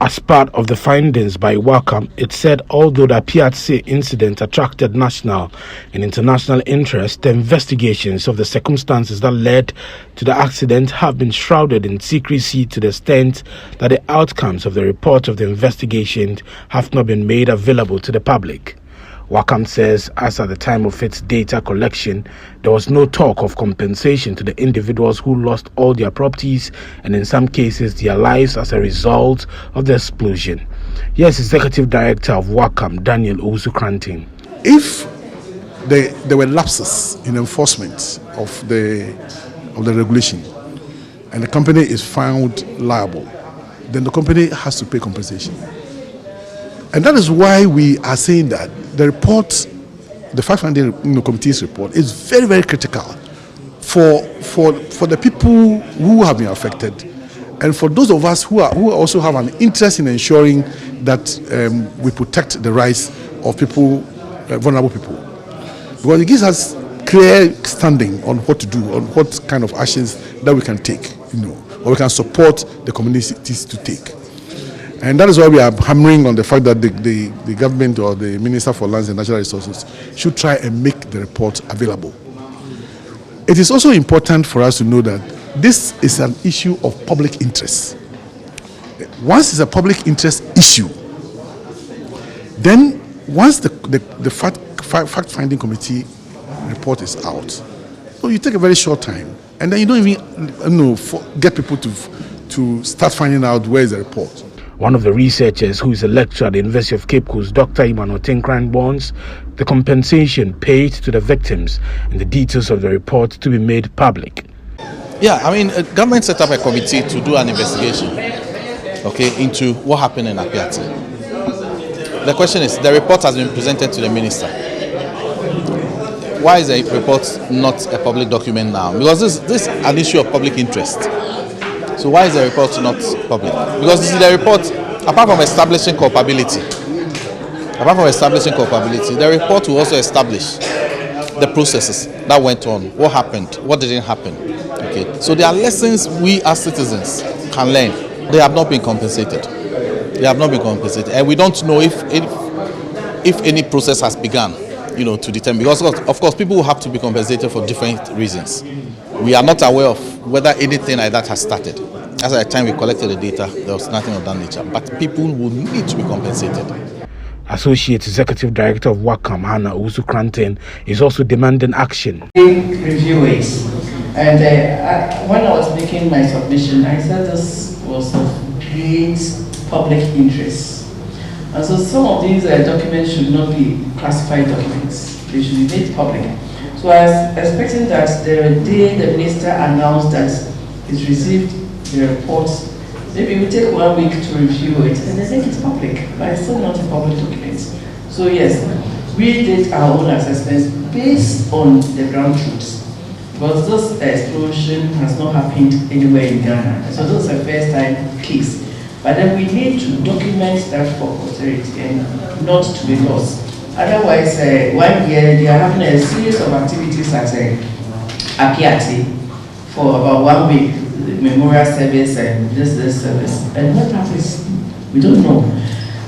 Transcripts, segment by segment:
As part of the findings by WACAM, it said although the Appiatse incident attracted national and international interest, the investigations of the circumstances that led to the accident have been shrouded in secrecy to the extent that the outcomes of the report of the investigation have not been made available to the public. WACAM says as at the time of its data collection, there was no talk of compensation to the individuals who lost all their properties and in some cases their lives as a result of the explosion. Here's Executive Director of WACAM, Daniel Owusu-Kranting. If there were lapses in enforcement of the regulation and the company is found liable, then the company has to pay compensation. And that is why we are saying that the report, the fact-finding committee's report, is very, very critical for the people who have been affected, and for those of us who also have an interest in ensuring that we protect the rights of people, vulnerable people, because it gives us clear standing on what to do, on what kind of actions that we can take, or we can support the communities to take. And that is why we are hammering on the fact that the government or the Minister for Lands and Natural Resources should try and make the report available. It is also important for us to know that this is an issue of public interest. Once it's a public interest issue, then once the fact-finding committee report is out, so you take a very short time, and then you don't even get people to start finding out where is the report. One of the researchers, who is a lecturer at the University of Cape Coast, Dr. Emmanuel Tinkran, wants the compensation paid to the victims and the details of the report to be made public. Yeah, I mean, government set up a committee to do an investigation, into what happened in Appiatse. The question is, the report has been presented to the minister. Why is the report not a public document now? Because this is an issue of public interest. So why is the report not public? Because this is the report, apart from establishing culpability, the report will also establish the processes that went on, what happened, what didn't happen. So there are lessons we as citizens can learn. They have not been compensated. And we don't know if any process has begun, to determine. Because of course people will have to be compensated for different reasons. We are not aware of whether anything like that has started. As at the time we collected the data, there was nothing of that nature. But people will need to be compensated. Associate Executive Director of WACAM, Hannah Owusu-Kranting, is also demanding action. Review it. And when I was making my submission, I said this was of great public interest. And so some of these documents should not be classified documents. They should be made public. So I was expecting that the day the minister announced that he's received the report, maybe it will take 1 week to review it and I think it's public, but it's still not a public document. So yes, we did our own assessments based on the ground truths. Because this explosion has not happened anywhere in Ghana. So this is a first time case. But then we need to document that for posterity and not to be lost. Otherwise, 1 year they are having a series of activities at Appiatse for about 1 week, the memorial service and this service. And what happens? We don't know.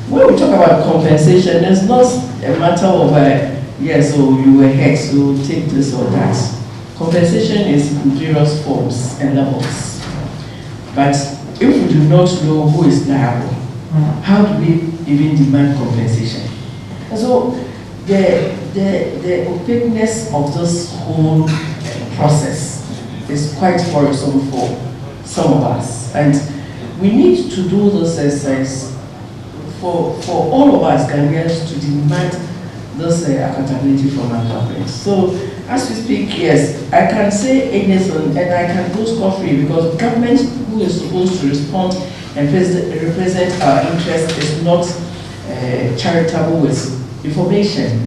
When we talk about compensation, it's not a matter of, yes, so you were hurt, so take this or that. Compensation is in various forms and levels. But if we do not know who is liable, how do we even demand compensation? And so the opaqueness of this whole process is quite worrisome for some of us. And we need to do this exercise for all of us Ghanaians to demand this accountability from our government. So as we speak, yes, I can say anything and I can go scot-free because government who is supposed to respond and represent our interests is not charitable with information.